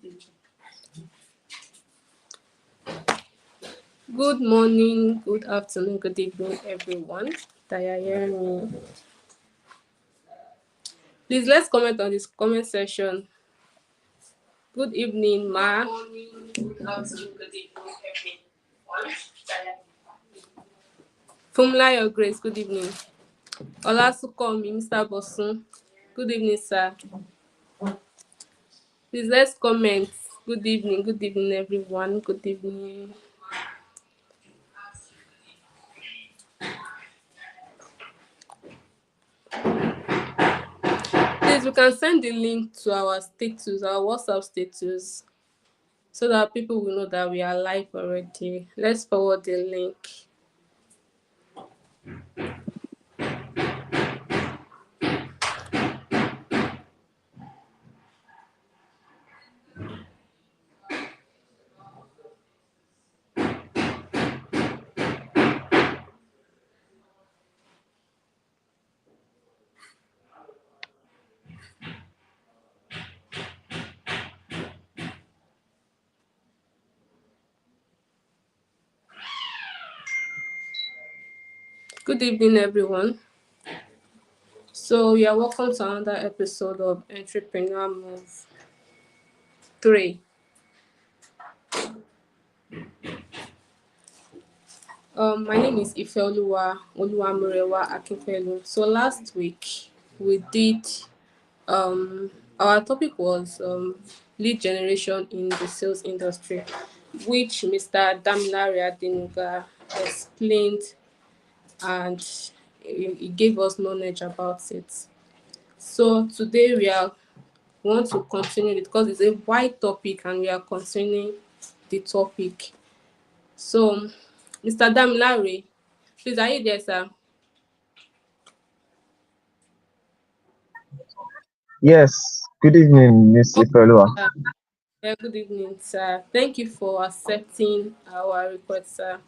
Good morning, good afternoon, good evening, everyone that you're hearing me. Please let's comment on this comment section. Good evening, Ma. Good afternoon, good evening, everyone. Funmilayo Grace, good evening. Olasukomi, Mr. Bosun, good evening, sir. Please let's comment. Good evening, everyone. Good evening. Please, we can send the link to our status, our WhatsApp status, so that people will know that we are live already. Let's forward the link. Good evening, everyone. So you are welcome to another episode of Entrepreneur Move 3. My name is Ifeoluwa Oluwamurewa Akinfelu. So last week we did our topic was lead generation in the sales industry, which Mr. Damilare Adenuga explained, and he gave us knowledge about it. So today we want to continue it because it's a wide topic and we are continuing the topic. So, Mr. Damilare, please, are you there, sir? Yes. Good evening, Miss Ifeoluwa. Yeah, good evening, sir. Thank you for accepting our request, sir.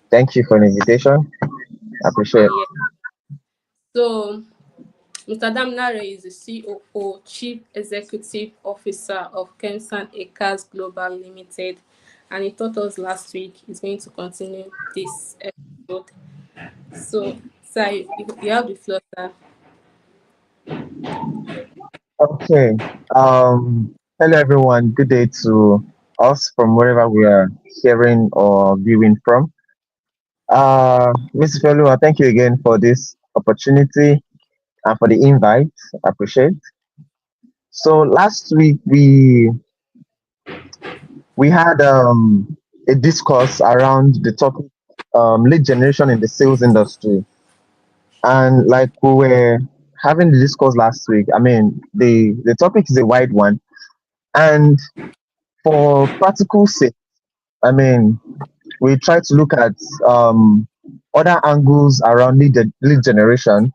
Thank you for the invitation. I appreciate it. Yeah. So, Mr. Damilare is the COO, Chief Executive Officer of Kemsan Acres Global Limited, and he taught us last week. He's going to continue this episode. So, sir, you have the floor, sir. Okay. Hello everyone. Good day to us from wherever we are hearing or viewing from. Miss Ifeoluwa, thank you again for this opportunity and for the invite. I appreciate. So last week we had a discourse around the topic lead generation in the sales industry. And like we were having the discourse last week, I mean, the topic is a wide one. And for practical sake, I mean, we try to look at other angles around lead generation,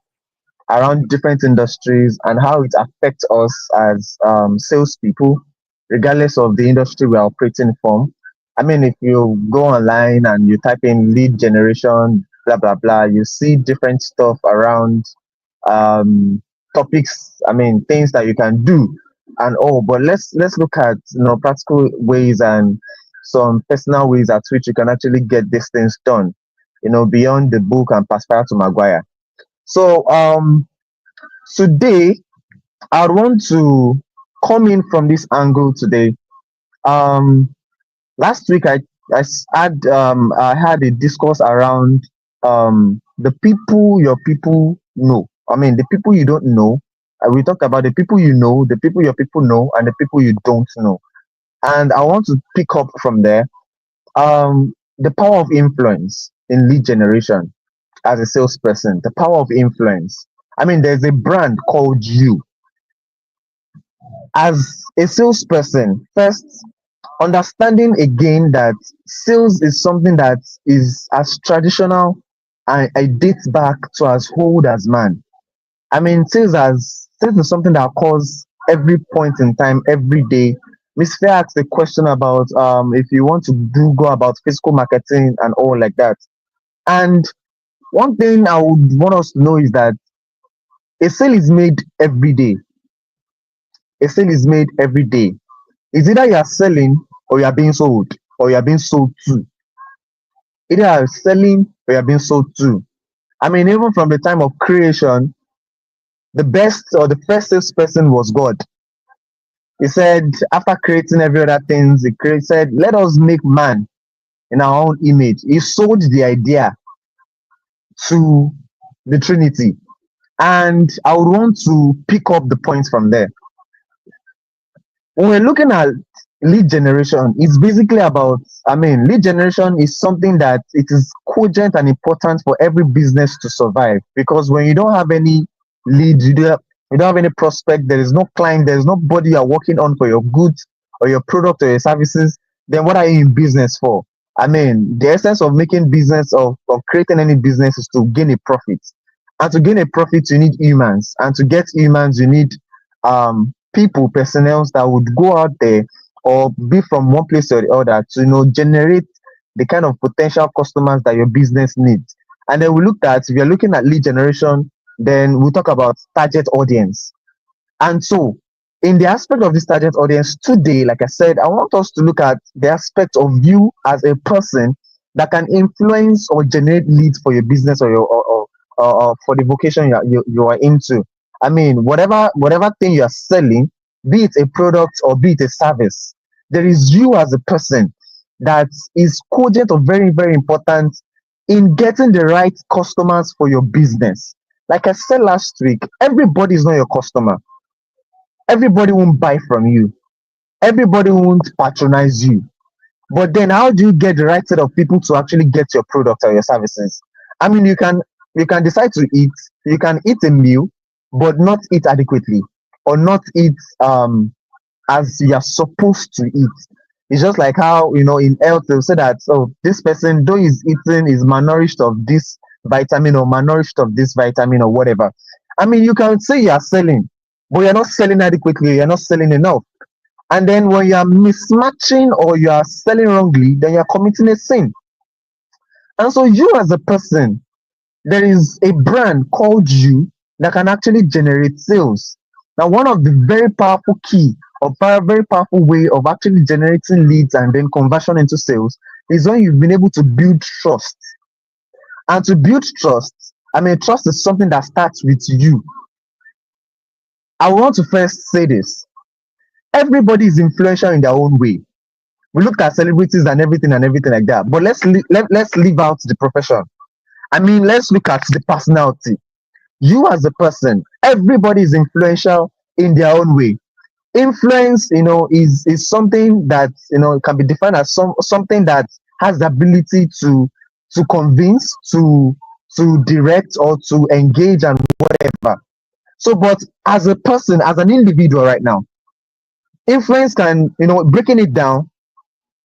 around different industries, and how it affects us as salespeople, regardless of the industry we are operating from. I mean, if you go online and you type in lead generation, blah blah blah, you see different stuff around um, topics. I mean, things that you can do and all. But let's look at practical ways and some personal ways at which you can actually get these things done. Beyond the book and Pascal to Maguire. So today I want to come in from this angle today. Um, Last week I had a discourse around the people your people know. I mean the people you don't know. We talked about the people you know, the people your people know, and the people you don't know. And I want to pick up from there. The power of influence in lead generation as a salesperson. The power of influence. I mean, there's a brand called you. As a salesperson, first understanding again that sales is something that is as traditional and it dates back to as old as man. I mean, sales is something that occurs every point in time, every day. Miss Fair asked a question about if you want to go about physical marketing and all like that. And one thing I would want us to know is that a sale is made every day. A sale is made every day. It's either you are selling or you are being sold, or you are being sold to. Either you are selling or you are being sold to. I mean, even from the time of creation, the best or the first salesperson was God. He said, after creating every other things, said, let us make man in our own image. He sold the idea to the Trinity. And I would want to pick up the points from there. When we're looking at lead generation, it's basically about, I mean, lead generation is something that it is cogent and important for every business to survive. Because when you don't have any leads, you don't have any prospect, there is no client, there is nobody you're working on for your goods or your product or your services, then what are you in business for? I mean, the essence of making business, of creating any business, is to gain a profit. And to gain a profit, you need humans. And to get humans, you need people, personnel that would go out there or be from one place or the other to generate the kind of potential customers that your business needs. And then we looked at, if you're looking at lead generation, then we talk about target audience. And so, in the aspect of this target audience today, like I said, I want us to look at the aspect of you as a person that can influence or generate leads for your business, or or for the vocation you are into. I mean, whatever thing you are selling, be it a product or be it a service, there is you as a person that is cogent or very, very important in getting the right customers for your business. Like I said last week, everybody is not your customer. Everybody won't buy from you. Everybody won't patronize you. But then how do you get the right set of people to actually get your product or your services? I mean, you can decide to eat, you can eat a meal, but not eat adequately, or not eat as you're supposed to eat. It's just like how in health they'll say that, oh, this person, though he's eating, is malnourished of this vitamin or malnourished of this vitamin or whatever. I mean, you can say you're selling, but you're not selling adequately, you're not selling enough. And then when you are mismatching or you are selling wrongly, then you're committing a sin. And so you as a person, there is a brand called you that can actually generate sales. Now, one of the very powerful key or very powerful way of actually generating leads and then conversion into sales is when you've been able to build trust. And to build trust, I mean, trust is something that starts with you. I want to first say this. Everybody is influential in their own way. We looked at celebrities and everything like that. But let's leave out the profession. I mean, let's look at the personality. You as a person, everybody is influential in their own way. Influence, is something that can be defined as something that has the ability to convince, to direct, or to engage and whatever. So, but as a person, as an individual right now, influence can, breaking it down,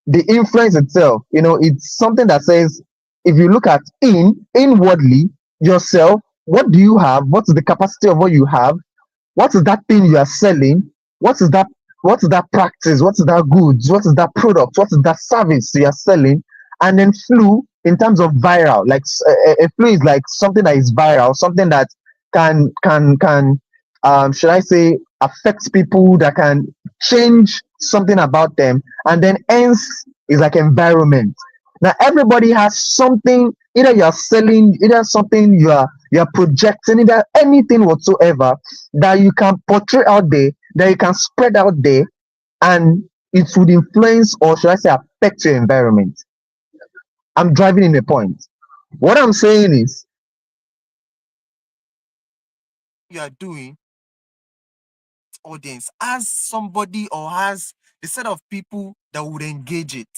the influence itself, it's something that says, if you look at inwardly yourself, what do you have? What is the capacity of what you have? What is that thing you are selling? What is that? What is that practice? What is that goods? What is that product? What is that service you are selling? And then flu in terms of viral, like a flu is like something that is viral, something that can should I say, affect people, that can change something about them. And then hence is like environment. Now everybody has something, either you are selling, either something you are projecting, either anything whatsoever that you can portray out there, that you can spread out there, and it would influence, or should I say, affect your environment. I'm driving in a point. What I'm saying is, You are doing audience as somebody or has a set of people that would engage it.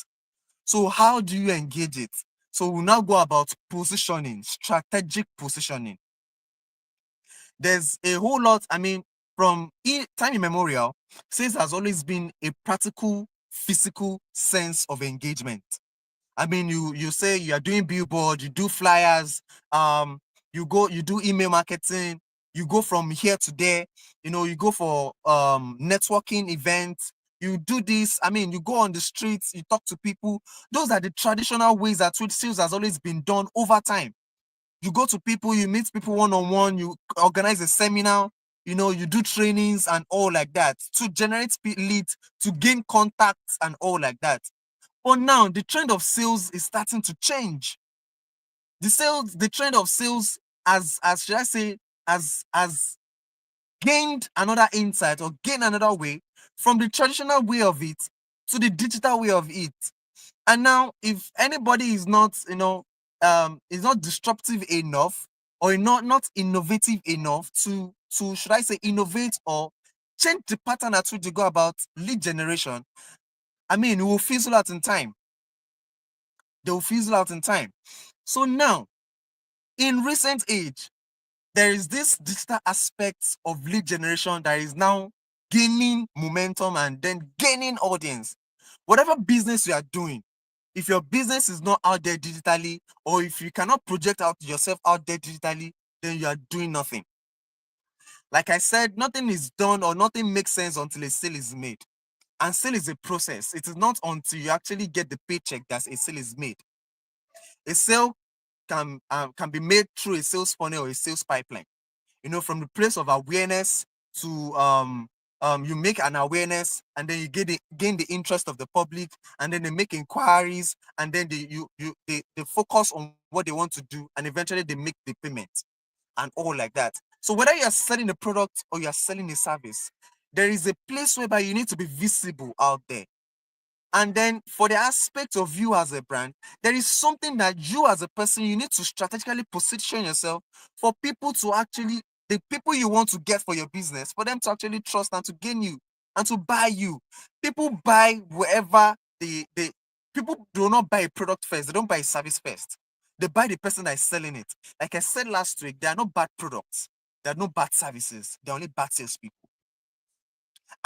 So how do you engage it? So we'll now go about positioning, strategic positioning. There's a whole lot, I mean, from time immemorial, sales has always been a practical, physical sense of engagement. I mean, you say you are doing billboard, you do flyers, you do email marketing, you go from here to there, you go for networking events, you do this. I mean, you go on the streets, you talk to people. Those are the traditional ways that sales has always been done over time. You go to people, you meet people one-on-one, you organize a seminar, you do trainings and all like that to generate leads, to gain contacts and all like that. But now the trend of sales is starting to change. The trend of sales as should I say, as gained another insight or gained another way from the traditional way of it to the digital way of it. And now, if anybody is not, is not disruptive enough or not innovative enough to should I say innovate or change the pattern at which you go about lead generation, I mean, it will fizzle out in time. They will fizzle out in time. So now, in recent age, there is this digital aspect of lead generation that is now gaining momentum and then gaining audience. Whatever business you are doing, if your business is not out there digitally, or if you cannot project out yourself out there digitally, then you are doing nothing. Like I said, nothing is done or nothing makes sense until a sale is made. And sale is a process. It is not until you actually get the paycheck that a sale is made. A sale can be made through a sales funnel or a sales pipeline. From the place of awareness to you make an awareness, and then you gain the interest of the public, and then they make inquiries, and then they focus on what they want to do, and eventually they make the payment and all like that. So whether you're selling a product or you're selling a service, there is a place whereby you need to be visible out there. And then for the aspect of you as a brand, there is something that you as a person, you need to strategically position yourself for people to actually, the people you want to get for your business, for them to actually trust and to gain you and to buy you. People buy wherever people do not buy a product first. They don't buy a service first. They buy the person that is selling it. Like I said last week, there are no bad products. There are no bad services. There are only bad salespeople.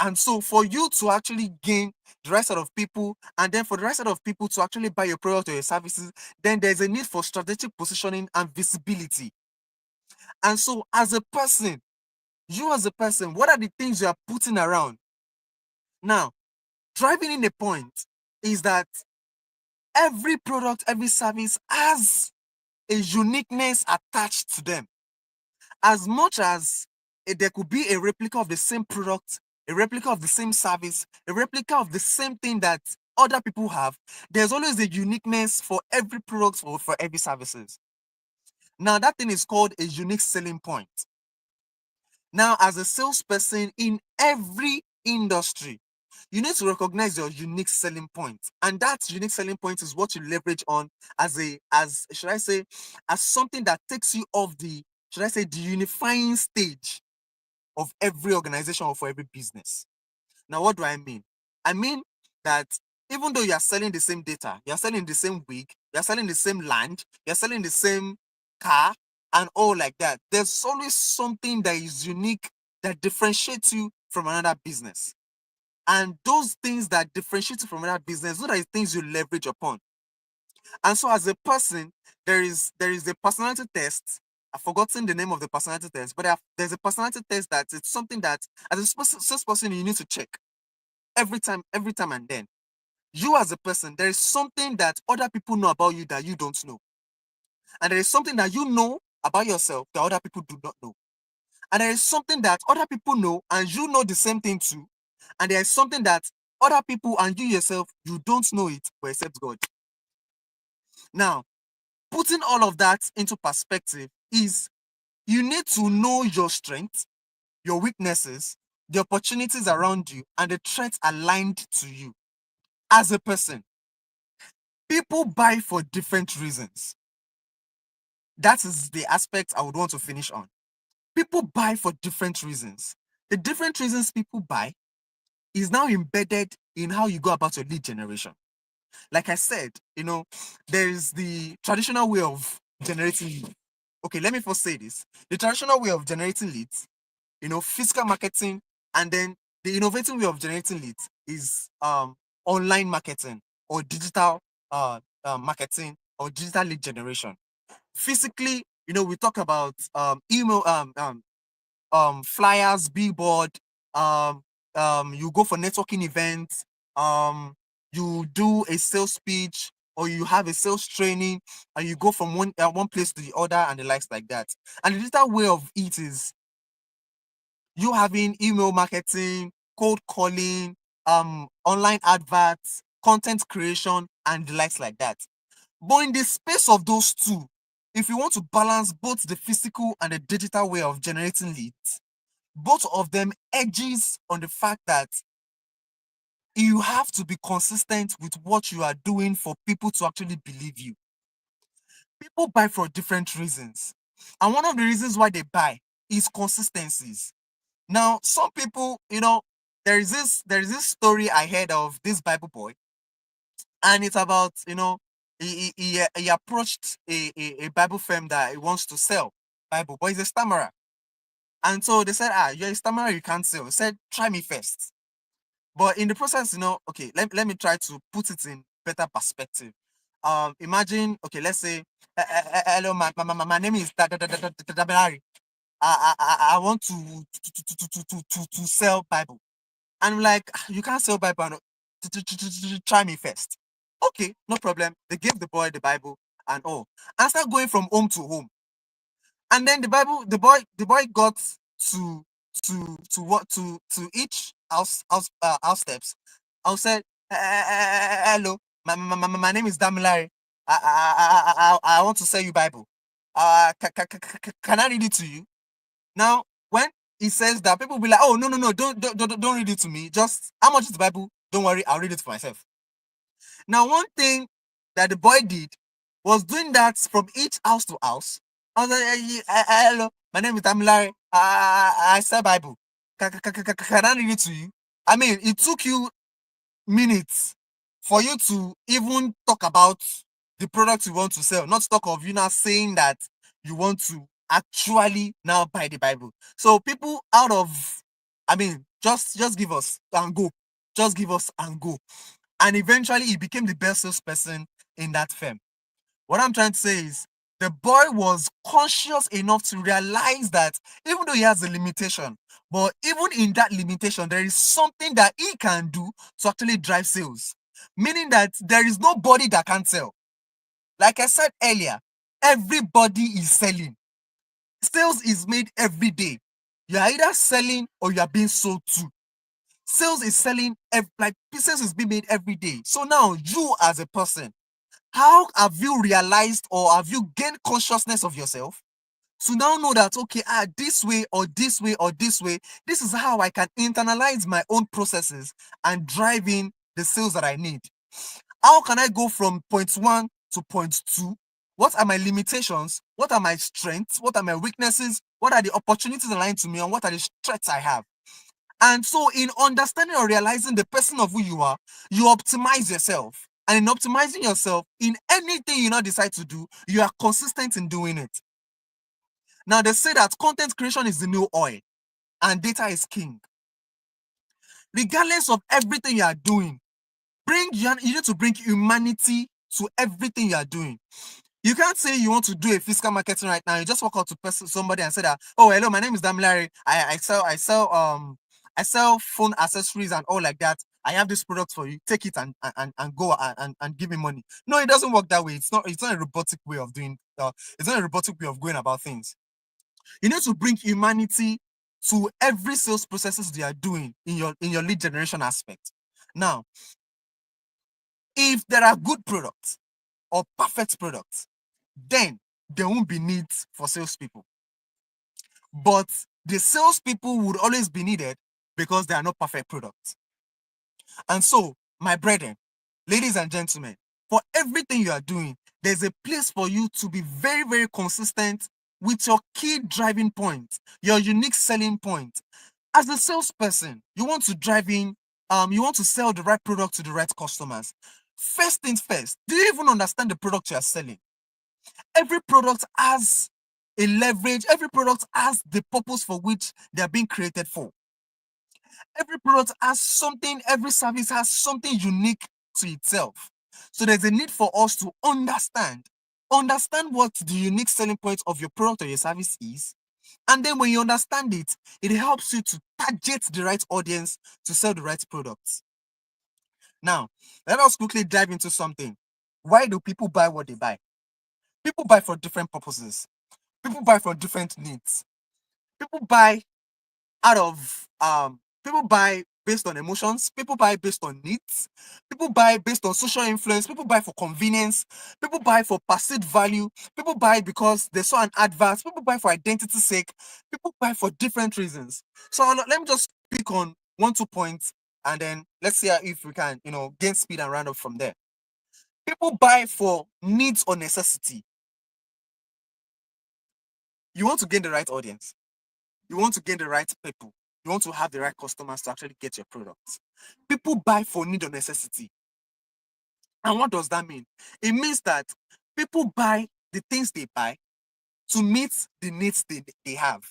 And so for you to actually gain the right set of people, and then for the right set of people to actually buy your product or your services, then there's a need for strategic positioning and visibility. And so as a person, what are the things you are putting around? Now, driving in the point is that every product, every service has a uniqueness attached to them. As much as there could be a replica of the same product, a replica of the same service, a replica of the same thing that other people have, there's always a uniqueness for every product or for every services. Now, that thing is called a unique selling point. Now, as a salesperson in every industry, you need to recognize your unique selling point. And that unique selling point is what you leverage on as something that takes you off the unifying stage of every organization or for every business. Now, what do I mean? I mean that even though you are selling the same data, you are selling the same wig, you are selling the same land, you are selling the same car, and all like that, there's always something that is unique that differentiates you from another business. And those things that differentiate you from another business, those are the things you leverage upon. And so as a person, there is a personality test. I've forgotten the name of the personality test, but there's a personality test that it's something that as a salesperson you need to check every time and then. You as a person, there is something that other people know about you that you don't know. And there is something that you know about yourself that other people do not know. And there is something that other people know and you know the same thing too. And there is something that other people and you yourself, you don't know it, but except God. Now, putting all of that into perspective is you need to know your strengths, your weaknesses, the opportunities around you, and the threats aligned to you as a person. People buy for different reasons. That is the aspect I would want to finish on. People buy for different reasons. The different reasons people buy is now embedded in how you go about your lead generation. Like I said, there is the traditional way of generating leads. Okay, let me first say this. The traditional way of generating leads, physical marketing, and then the innovative way of generating leads is online marketing or digital marketing or digital lead generation. Physically, we talk about email, flyers, billboard, you go for networking events, you do a sales speech, or you have a sales training, and you go from one place to the other and the likes like that. And the digital way of it is you having email marketing, cold calling, online adverts, content creation, and the likes like that. But in the space of those two, if you want to balance both the physical and the digital way of generating leads, both of them edges on the fact that you have to be consistent with what you are doing for people to actually believe you. People buy for different reasons. And one of the reasons why they buy is consistencies. Now, some people, there is this story I heard of this Bible boy, and it's about, he approached a Bible firm that he wants to sell Bible, but he's a stammerer. And so they said, you're a stammerer, you can't sell. He said, try me first. But in the process, okay, let me try to put it in better perspective. Imagine, okay, let's say, hello, my name is Dabelari. I want to sell Bible. And I'm like, you can't sell Bible. Try me first. Okay, no problem. They gave the boy the Bible and all. And start going from home to home. And then the boy got to each house steps. I said, hello, my name is Damilari. I want to sell you Bible. Can I read it to you? Now, when he says that, people will be like, oh, no, don't read it to me. Just, how much is the Bible? Don't worry, I'll read it for myself. Now, one thing that the boy did was doing that from each house to house. I was like, hello, my name is Damilare. I sell Bible. Can I read it to you? I mean, it took you minutes for you to even talk about the product you want to sell, not to talk of you now saying that you want to actually now buy the Bible. So people out of, I mean, just give us and go. Just give us and go. And eventually he became the best salesperson in that firm. What I'm trying to say is the boy was conscious enough to realize that even though he has a limitation, but even in that limitation, there is something that he can do to actually drive sales. Meaning that there is nobody that can sell. Like I said earlier, everybody is selling. Sales is made every day. You are either selling or you are being sold to. Sales is selling, like business is being made every day. So now you as a person, how have you realized or have you gained consciousness of yourself to now know that, okay, this way or this way or this way, this is how I can internalize my own processes and drive in the sales that I need? How can I go from point 1 to point 2? What are my limitations? What are my strengths? What are my weaknesses? What are the opportunities aligned to me? And what are the threats I have? And so in understanding or realizing the person of who you are, you optimize yourself. And in optimizing yourself, in anything you now decide to do, you are consistent in doing it. Now, they say that content creation is the new oil and data is king. Regardless of everything you are doing, you need to bring humanity to everything you are doing. You can't say you want to do a physical marketing right now. You just walk out to somebody and say that, oh, hello, my name is Damilare. I sell phone accessories and all like that. I have this product for you. Take it and go and give me money. No, it doesn't work that way. It's not a robotic way of doing. It's not a robotic way of going about things. You need to bring humanity to every sales processes they are doing in your lead generation aspect. Now, if there are good products or perfect products, then there won't be needs for salespeople. But the salespeople would always be needed because they are not perfect products. And so, my brethren, ladies and gentlemen, for everything you are doing, there's a place for you to be very, very consistent with your key driving point, your unique selling point. As a salesperson, you want to drive in, you want to sell the right product to the right customers. First things first, do you even understand the product you are selling? Every product has a leverage, every product has the purpose for which they are being created for. Every product has something, every service has something unique to itself. So there's a need for us to understand what the unique selling point of your product or your service is. And then when you understand it, it helps you to target the right audience to sell the right products. Now, let us quickly dive into something. Why do people buy what they buy? People buy for different purposes. People buy for different needs. People buy out of people buy based on emotions, people buy based on needs, people buy based on social influence, people buy for convenience, people buy for perceived value, people buy because they saw an advert, people buy for identity's sake, people buy for different reasons. So let me just pick on 1-2 points, and then let's see if we can, gain speed and round up from there. People buy for needs or necessity. You want to gain the right audience. You want to gain the right people. You want to have the right customers to actually get your products. People buy for need or necessity. And what does that mean? It means that people buy the things they buy to meet the needs they have.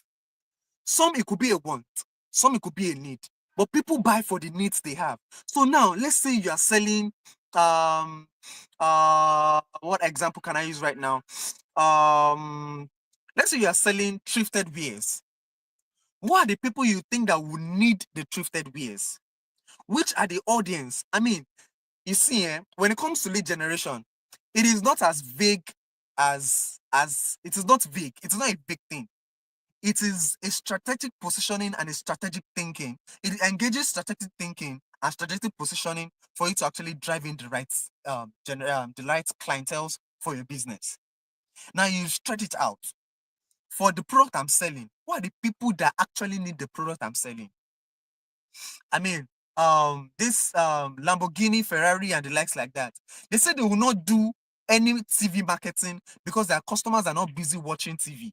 Some it could be a want, some it could be a need, but people buy for the needs they have. So now let's say you are selling what example can I use right now? Let's say you are selling thrifted wears. Who are the people you think that will need the thrifted wears? Which are the audience? I mean, you see, when it comes to lead generation, it is not as vague as it is not vague. It is not a big thing. It is a strategic positioning and a strategic thinking. It engages strategic thinking and strategic positioning for you to actually drive in the right the right clientele for your business. Now you stretch it out. For the product I'm selling, who are the people that actually need the product I'm selling? I mean, this Lamborghini, Ferrari, and the likes like that. They said they will not do any TV marketing because their customers are not busy watching TV.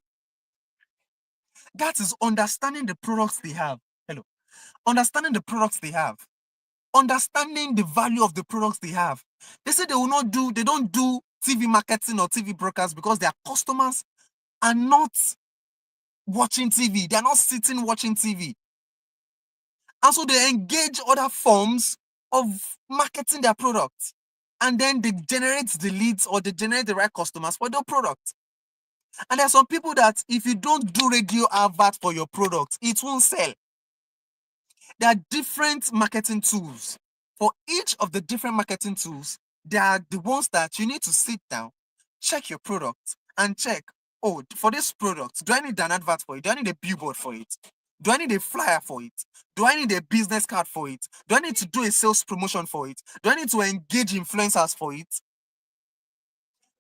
That is understanding the products they have. Hello. Understanding the products they have. Understanding the value of the products they have. They say they don't do TV marketing or TV brokers because their customers are not watching TV. They're not sitting watching TV. And so they engage other forms of marketing their products. And then they generate the leads or they generate the right customers for their product. And there are some people that if you don't do radio advert for your product, it won't sell. There are different marketing tools. For each of the different marketing tools, there are the ones that you need to sit down, check your product, and check, oh, for this product, do I need an advert for it? Do I need a billboard for it? Do I need a flyer for it? Do I need a business card for it? Do I need to do a sales promotion for it? Do I need to engage influencers for it?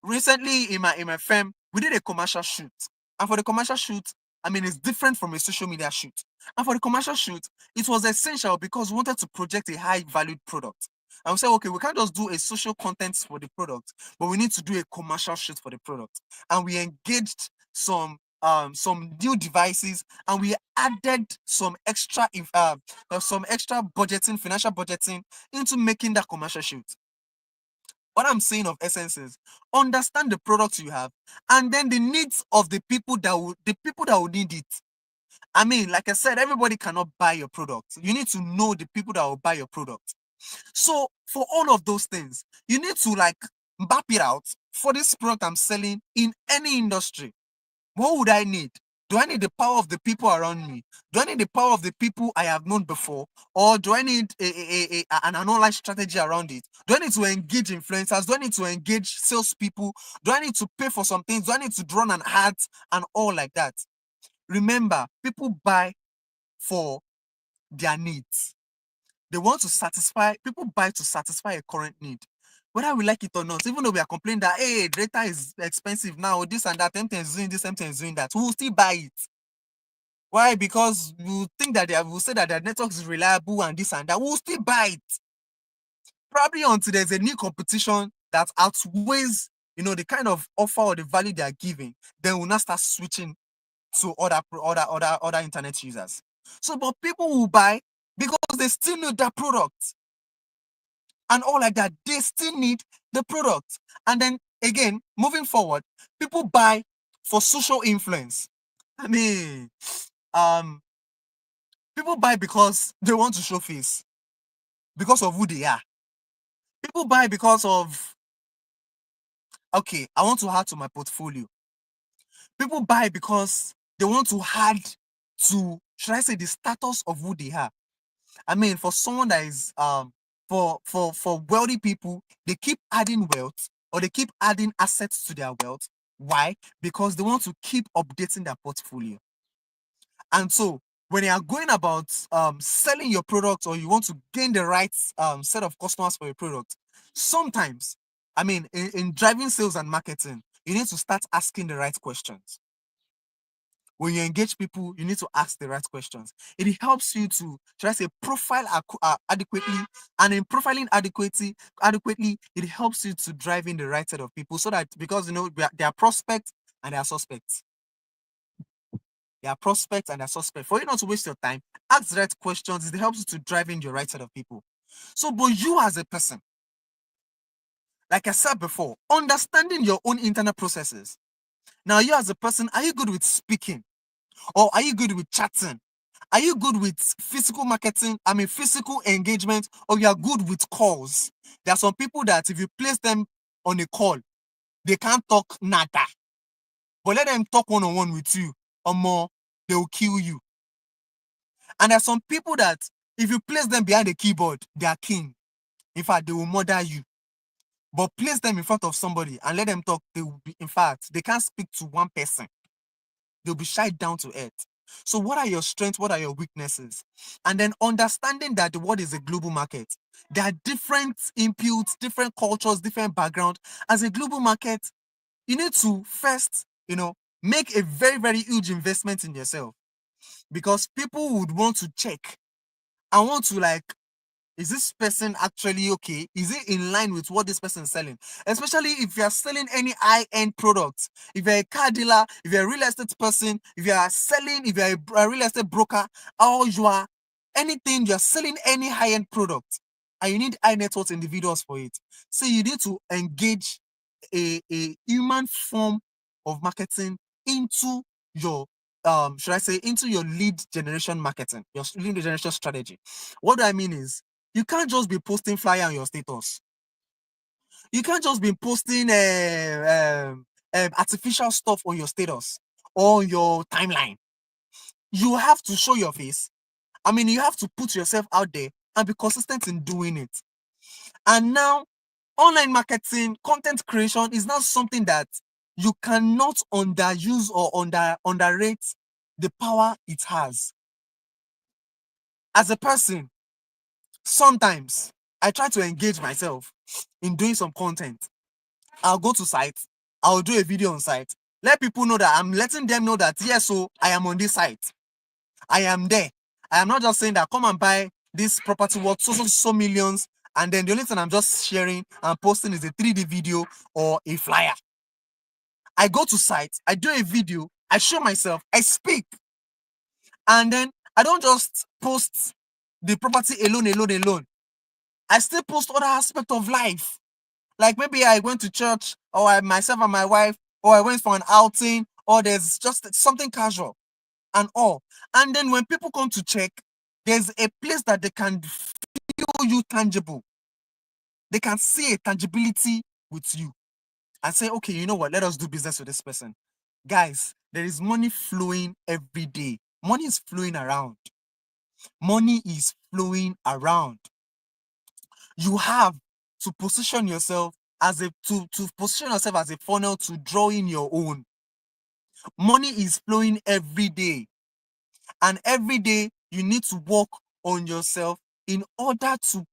Recently, in my firm, we did a commercial shoot. And for the commercial shoot, I mean, it's different from a social media shoot. And for the commercial shoot, it was essential because we wanted to project a high-valued product. And we said, okay, we can't just do a social content for the product, but we need to do a commercial shoot for the product. And we engaged some new devices, and we added some extra budgeting, financial budgeting into making that commercial shoot. What I'm saying of essence is understand the products you have and then the needs of the people that will need it. I mean, like I said, everybody cannot buy your product. You need to know the people that will buy your product. So for all of those things, you need to map it out for this product I'm selling in any industry. What would I need? Do I need the power of the people around me? Do I need the power of the people I have known before? Or do I need an online strategy around it? Do I need to engage influencers? Do I need to engage salespeople? Do I need to pay for some things? Do I need to run an ad and all like that? Remember, people buy for their needs. They want to satisfy, people buy to satisfy a current need. Whether we like it or not, even though we are complaining that, hey, data is expensive now, this and that, MTN is doing this, MTN is doing that, we will still buy it. Why? Because we think that we will say that their network is reliable and this and that, we will still buy it. Probably until there's a new competition that outweighs, the kind of offer or the value they are giving, then we'll not start switching to other internet users. So, but people will buy because they still need that product. And all like that, they still need the product. And then again, moving forward, people buy for social influence. I mean, people buy because they want to show face, because of who they are. People buy because of, okay, I want to add to my portfolio. People buy because they want to add to, should I say, the status of who they are. I mean, for someone that is for wealthy people, they keep adding wealth or they keep adding assets to their wealth. Why? Because they want to keep updating their portfolio. And so when you are going about selling your product, or you want to gain the right set of customers for your product, sometimes, I mean, in driving sales and marketing, you need to start asking the right questions. When you engage people, you need to ask the right questions. It helps you to, should I say, profile adequately, and in profiling adequately, it helps you to drive in the right set of people, so that, because they are prospects and they are suspects. They are prospects and they are suspects. For you not to waste your time, ask the right questions. It helps you to drive in your right set of people. So, but you as a person, like I said before, understanding your own internal processes. Now, you as a person, are you good with speaking? Or are you good with chatting? Are you good with physical marketing? I mean, physical engagement, or you are good with calls? There are some people that if you place them on a call, they can't talk nada. But let them talk one-on-one with you, or more, they will kill you. And there are some people that if you place them behind the keyboard, they are king. In fact, they will murder you. But place them in front of somebody and let them talk, they will be, in fact, they can't speak to one person. They'll be shy down to earth. So what are your strengths? What are your weaknesses? And then understanding that the world is a global market. There are different inputs, different cultures, different background. As a global market, you need to first, make a very, very huge investment in yourself, because people would want to check and want to, like, is this person actually okay? Is it in line with what this person is selling? Especially if you are selling any high-end products. If you're a car dealer, if you're a real estate person, if you are selling, if you're a real estate broker, or you are anything, you're selling any high-end product, and you need high net worth individuals for it. So you need to engage a human form of marketing into your should I say, into your lead generation marketing, your lead generation strategy. What do I mean is, you can't just be posting flyer on your status. You can't just be posting artificial stuff on your status or your timeline. You have to show your face. I mean, you have to put yourself out there and be consistent in doing it. And now, online marketing, content creation is not something that you cannot underuse or underrate the power it has. As a person, sometimes I try to engage myself in doing some content. I'll go to site, I'll do a video on site, let people know that I'm letting them know that, yes, so I am on this site. I am there. I am not just saying that come and buy this property worth so millions, and then the only thing I'm just sharing and posting is a 3D video or a flyer. I go to site, I do a video, I show myself, I speak, and then I don't just post the property alone. I still post other aspects of life. Like maybe I went to church, or myself and my wife, or I went for an outing, or there's just something casual and all. And then when people come to check, there's a place that they can feel you tangible. They can see a tangibility with you and say, okay, you know what? Let us do business with this person. Guys, there is money flowing every day. Money is flowing around. Money is flowing around. You have to position yourself as to position yourself as a funnel to draw in your own. Money is flowing every day, and every day you need to work on yourself in order to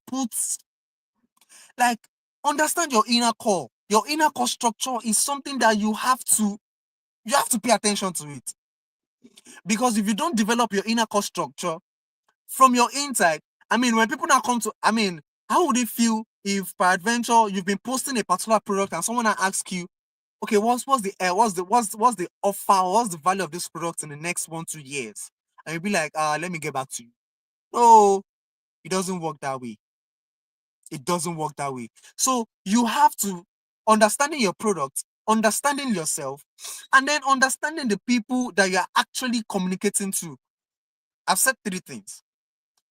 understand your inner core. Your inner core structure is something that you have to pay attention to it, because if you don't develop your inner core structure from your inside, I mean, when people now come to, I mean, how would it feel if peradventure you've been posting a particular product and someone now asks you, okay, what's the offer, what's the value of this product in the next 1-2 years? And you'll be like, let me get back to you. No, it doesn't work that way. It doesn't work that way. So you have to understanding your product, understanding yourself, and then understanding the people that you are actually communicating to. I've said 3 things: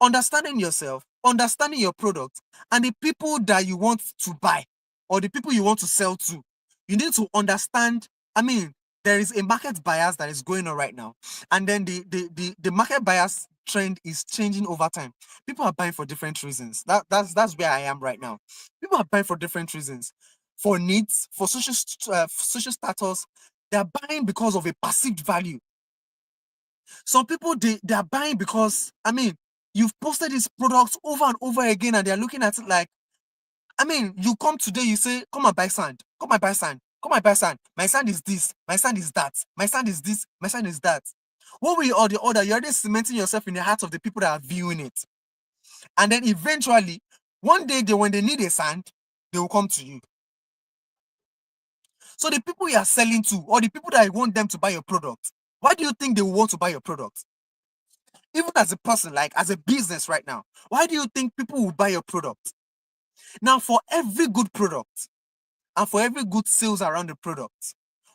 understanding yourself, understanding your product, and the people that you want to buy or the people you want to sell to. You need to understand, I mean, there is a market bias that is going on right now. And then the market bias trend is changing over time. People are buying for different reasons. That's where I am right now. People are buying for different reasons. For needs, for social status. They're buying because of a perceived value. Some people they are buying because I mean you've posted these products over and over again and they're looking at it like, I mean, you come today, you say, come and buy sand, come and buy sand, come and buy sand. My sand is this, my sand is that, my sand is this, my sand is that. One way or the other, you're already cementing yourself in the hearts of the people that are viewing it. And then eventually, one day when they need a sand, they will come to you. So the people you are selling to, or the people that want them to buy your product, why do you think they will want to buy your product? Even as a person, like as a business right now, why do you think people will buy your product? Now, for every good product and for every good sales around the product,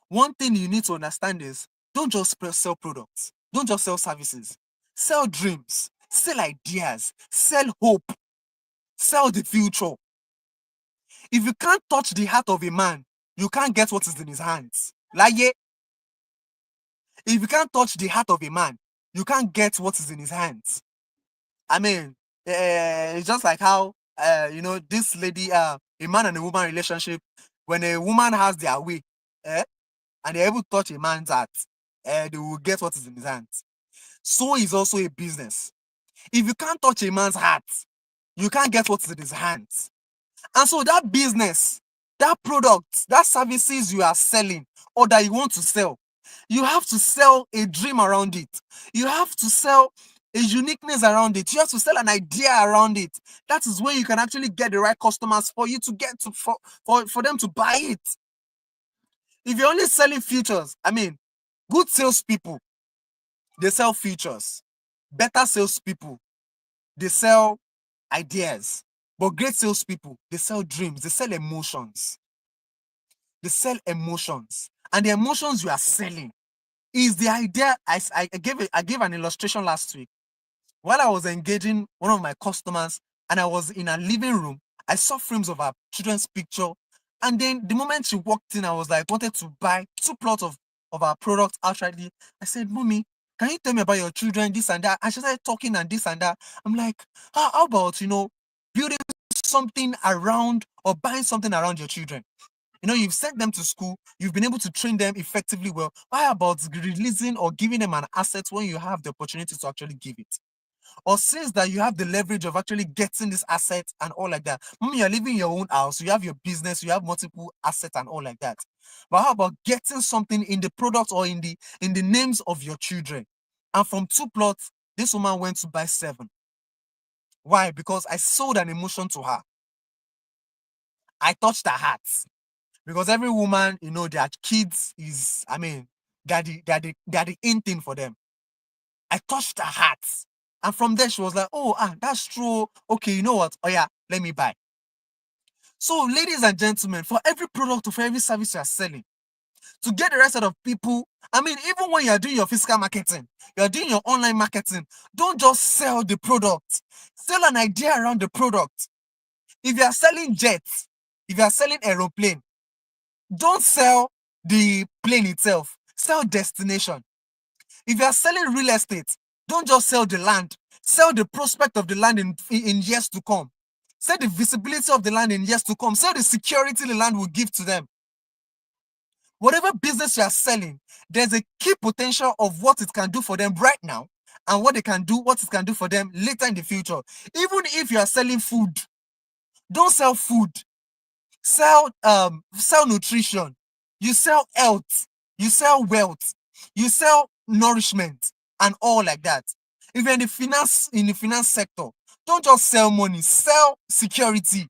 one thing you need to understand is don't just sell products, don't just sell services, sell dreams, sell ideas, sell hope, sell the future. If you can't touch the heart of a man, you can't get what is in his hands. Like, yeah. If you can't touch the heart of a man, you can't get what is in his hands. I mean, it's just like how, this lady, a man and a woman relationship, when a woman has their way, and they're able to touch a man's heart, they will get what is in his hands. So is also a business. If you can't touch a man's heart, you can't get what's in his hands. And so that business, that product, that services you are selling or that you want to sell, you have to sell a dream around it. You have to sell a uniqueness around it. You have to sell an idea around it. That is where you can actually get the right customers for you to get to for them to buy it. If you're only selling features, I mean, good salespeople, they sell features. Better salespeople, they sell ideas. But great salespeople, they sell dreams, they sell emotions. They sell emotions. And the emotions you are selling is the idea. I gave an illustration last week. While I was engaging one of my customers and I was in a living room, I saw frames of our children's picture. And then the moment she walked in, I was like, wanted to buy 2 plots of our product outrightly. I said, Mommy, can you tell me about your children, this and that? And she started talking and this and that. I'm like, how about, building something around or buying something around your children? You've sent them to school, you've been able to train them effectively well. Why about releasing or giving them an asset when you have the opportunity to actually give it? Or since that you have the leverage of actually getting this asset and all like that. Mommy, you're living in your own house, you have your business, you have multiple assets and all like that. But how about getting something in the product or in the names of your children? And from 2 plots, this woman went to buy 7. Why? Because I sold an emotion to her. I touched her heart. Because every woman, their kids is, I mean, they're the in thing for them. I touched her heart. And from there, she was like, oh, that's true. Okay, you know what? Oh, yeah, let me buy. So, ladies and gentlemen, for every product or for every service you are selling, to get the rest of people, I mean, even when you're doing your physical marketing, you're doing your online marketing, don't just sell the product. Sell an idea around the product. If you are selling jets, if you are selling aeroplane, don't sell the plane itself. Sell destination. If you are selling real estate, don't just sell the land. Sell the prospect of the land in years to come. Sell the visibility of the land in years to come. Sell the security the land will give to them. Whatever business you are selling, there's a key potential of what it can do for them right now and what it can do for them later in the future. Even if you are selling food, don't sell food. Sell nutrition. You sell health. You sell wealth. You sell nourishment and all like that. If you're in the finance sector, don't just sell money, sell security.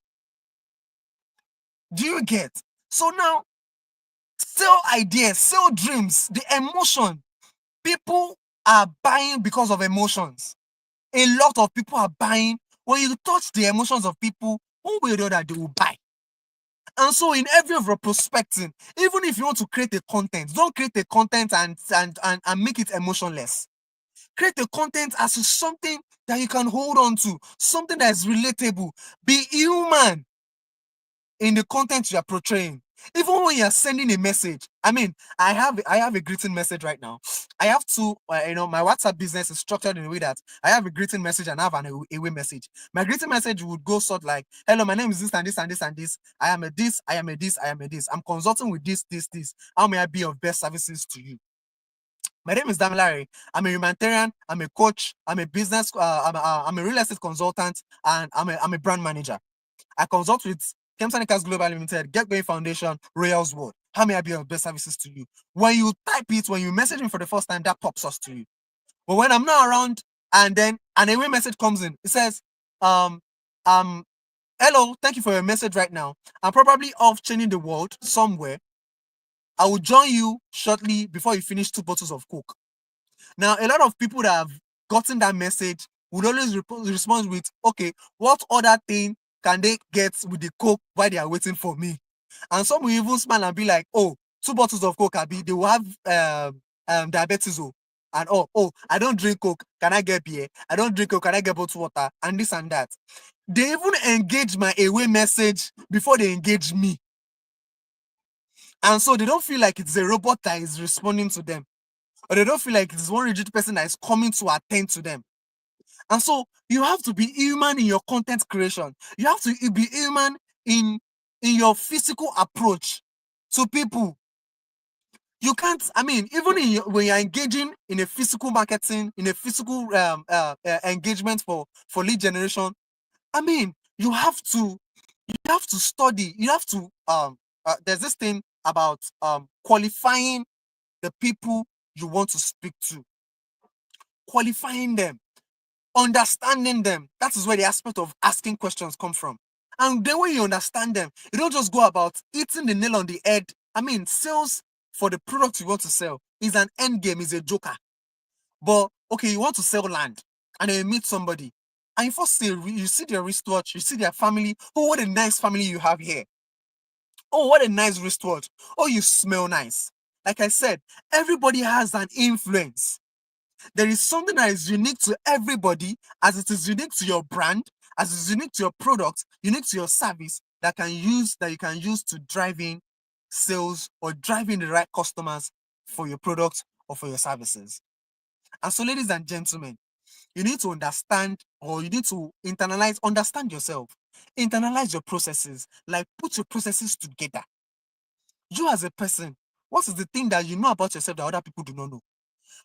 Do you get? So now, sell ideas, sell dreams, the emotion. People are buying because of emotions. A lot of people are buying. When you touch the emotions of people, one way or the other, they will buy. And so in every of your prospecting, even if you want to create a content, don't create a content and make it emotionless. Create a content as something that you can hold on to, something that is relatable. Be human in the content you are portraying. Even when you are sending a message. I mean, I have a greeting message right now. I have two, my WhatsApp business is structured in a way that I have a greeting message and I have an away message. My greeting message would go sort like, hello, my name is this and this and this and this. I am a this, I am a this, I am a this. I'm consulting with this. How may I be of best services to you? My name is Damilare. I'm a humanitarian. I'm a coach. I'm a business. I'm a real estate consultant, and I'm a brand manager. I consult with Chemsonics Global Limited, Get Going Foundation, Royals World. How may I be of best services to you? When you type it, when you message me for the first time, that pops us to you. But when I'm not around, and then an away message comes in, it says, hello, thank you for your message right now. I'm probably off changing the world somewhere. I will join you shortly before you finish 2 bottles of Coke. Now, a lot of people that have gotten that message would always respond with, okay, what other thing can they get with the Coke while they are waiting for me? And some will even smile and be like, oh, 2 bottles of Coke, Abi, they will have diabetes. And I don't drink Coke. Can I get beer? I don't drink Coke. Can I get bottled water? And this and that. They even engage my away message before they engage me. And so they don't feel like it's a robot that is responding to them. Or they don't feel like it's one rigid person that is coming to attend to them. And so you have to be human in your content creation. You have to be human in your physical approach to people. You can't, I mean, even when you're engaging in a physical marketing, in a physical engagement for lead generation, I mean, you have to study. You have to there's this thing about qualifying the people you want to speak to, qualifying them, understanding them. That is where the aspect of asking questions come from. And then when you understand them, you don't just go about hitting the nail on the head. I mean, sales for the product you want to sell is an end game, is a joker. But okay, you want to sell land, and then you meet somebody, and you first you see their wristwatch, you see their family. Oh, what a nice family you have here. Oh, what a nice wristwatch. Oh, you smell nice. Like I said, everybody has an influence. There is something that is unique to everybody, as it is unique to your brand, as it is unique to your product, unique to your service, that you can use to drive in sales or drive in the right customers for your product or for your services. And so, ladies and gentlemen, you need to understand, or you need to understand yourself, internalize your processes, like put your processes together. You as a person, what is the thing that you know about yourself that other people do not know?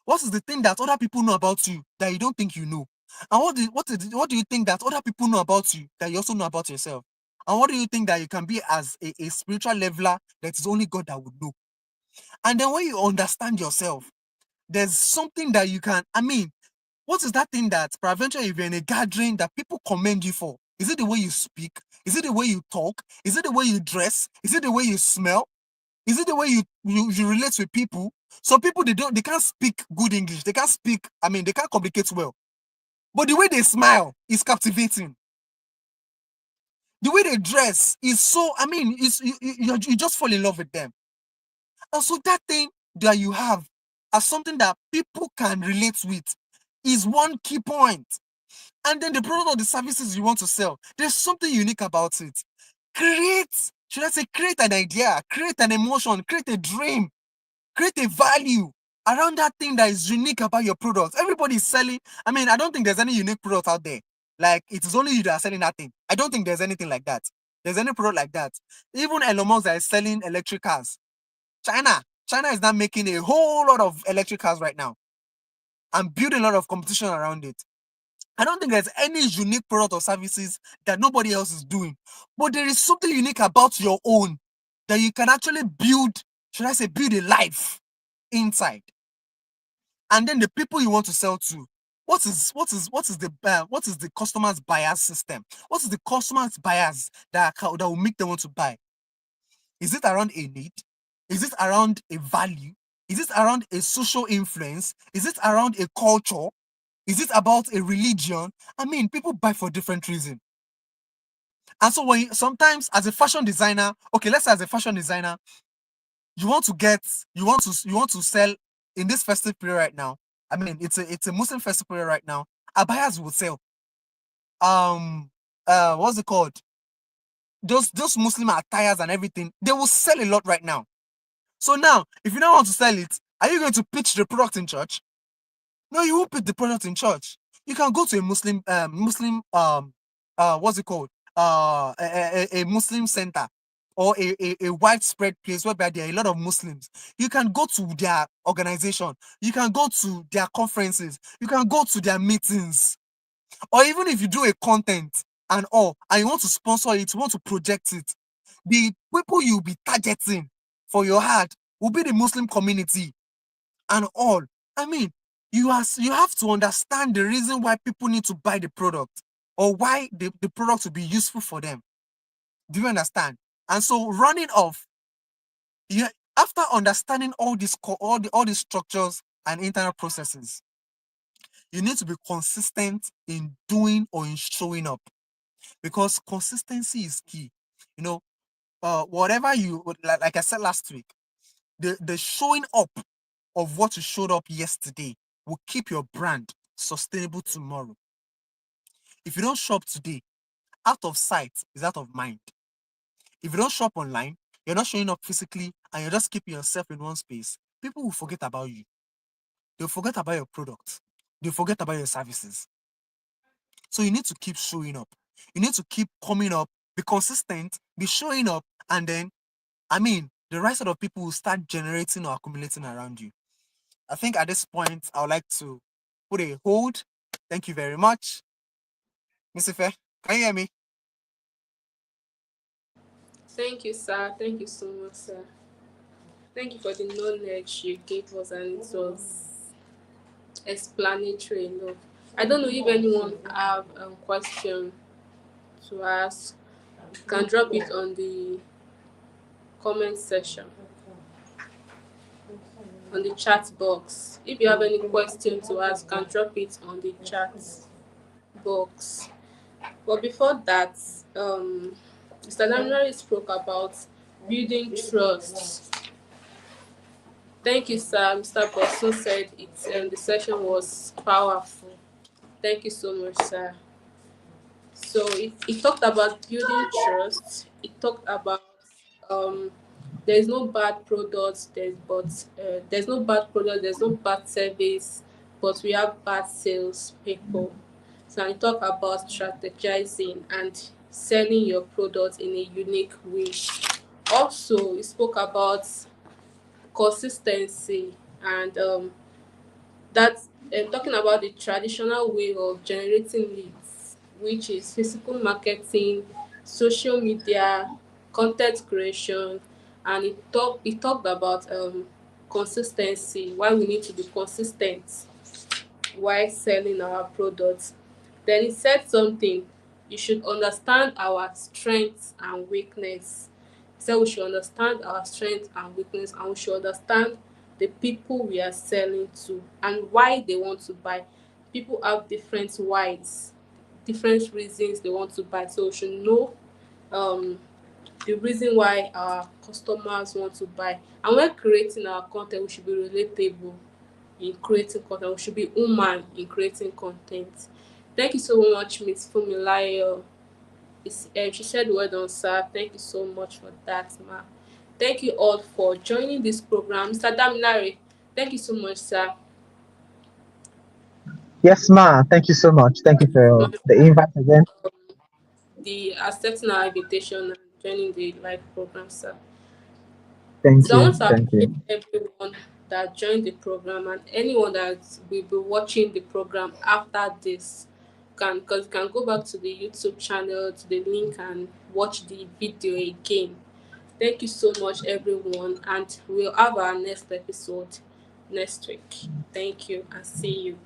What is the thing that other people know about you that you don't think you know? And what do you think that other people know about you that you also know about yourself? And what do you think that you can be as a spiritual leveler that is only God that would know? And then when you understand yourself, there's something that you can, I mean, what is that thing that peradventure if you're in a gathering that people commend you for? Is it the way you speak? Is it the way you talk? Is it the way you dress? Is it the way you smell? Is it the way you relate with people? Some people they can't speak good English. They can't speak, I mean, they can't communicate well. But the way they smile is captivating. The way they dress is so, I mean, you just fall in love with them. And so that thing that you have as something that people can relate with is one key point. And then the product or the services you want to sell, there's something unique about it. Create an idea, create an emotion, create a dream, create a value around that thing that is unique about your product. Everybody is selling. I mean, I don't think there's any unique product out there. Like, it is only you that are selling that thing. I don't think there's anything like that. There's any product like that. Even Elon Musk that is selling electric cars. China is not making a whole lot of electric cars right now and building a lot of competition around it. I don't think there's any unique product or services that nobody else is doing. But there is something unique about your own that you can actually build, build a life inside. And then the people you want to sell to, what is the customer's bias system? What is the customer's bias that will make them want to buy? Is it around a need? Is it around a value? Is it around a social influence? Is it around a culture? Is it about a religion? I mean, people buy for different reasons. And so sometimes as a fashion designer, okay, let's say as a fashion designer, you want to sell in this festive period right now. I mean, it's a Muslim festive period right now. Our buyers will sell. What's it called? Those Muslim attires and everything, they will sell a lot right now. So now, if you don't want to sell it, are you going to pitch the product in church? No, you won't pitch the product in church. You can go to a Muslim what's it called? A Muslim center or a widespread place whereby there are a lot of Muslims, you can go to their organization, you can go to their conferences, you can go to their meetings, or even if you do a content and all, and you want to sponsor it, you want to project it, the people you'll be targeting for your ad will be the Muslim community and all. I mean, you have to understand the reason why people need to buy the product or why the product will be useful for them. Do you understand? And so running off, you after understanding all these structures and internal processes, you need to be consistent in doing or in showing up, because consistency is key. You know, whatever you like I said last week, the showing up of what you showed up yesterday will keep your brand sustainable tomorrow. If you don't shop today, out of sight is out of mind. If you don't shop online, you're not showing up physically, and you're just keeping yourself in one space, people will forget about you. They'll forget about your product. They'll forget about your services. So you need to keep showing up. You need to keep coming up, be consistent, be showing up, and then, I mean, the right sort of people will start generating or accumulating around you. I think at this point, I would like to put a hold. Thank you very much. Mr. Fair, can you hear me? Thank you, sir. Thank you so much, sir. Thank you for the knowledge you gave us, and it was explanatory enough. I don't know if anyone have a question to ask. You can drop it on the comment section, on the chat box. If you have any question to ask, you can drop it on the chat box. But before that, Mr. Damilare spoke about building trust. Thank you, sir. Mr. Bosun said the session was powerful. Thank you so much, sir. So it talked about building trust. It talked about um, there's no bad products, there's no bad product, there's no bad service, but we have bad sales people. So I talk about strategizing and selling your product in a unique way. Also, we spoke about consistency and that's talking about the traditional way of generating leads, which is physical marketing, social media, content creation, and it talked about consistency, why we need to be consistent while selling our products. Then he said something, you should understand our strengths and weakness. He said we should understand our strengths and weakness, and we should understand the people we are selling to and why they want to buy. People have different whys, different reasons they want to buy. So we should know um the reason why our customers want to buy. And when creating our content, we should be relatable in creating content. We should be human in creating content. Thank you so much, Miss Fumilayo. She said, well done, sir. Thank you so much for that, ma. Thank you all for joining this program. Mr. Damilare, thank you so much, sir. Yes, ma. Thank you so much. Thank you for Much the for invite again. the accepting our invitation and joining the live program, sir. Thank So I you. want to Thank appreciate you. everyone that joined the program and anyone that will be watching the program after this can go back to the YouTube channel to the link and watch the video again. Thank you so much, everyone, and we'll have our next episode next week. Thank you and see you.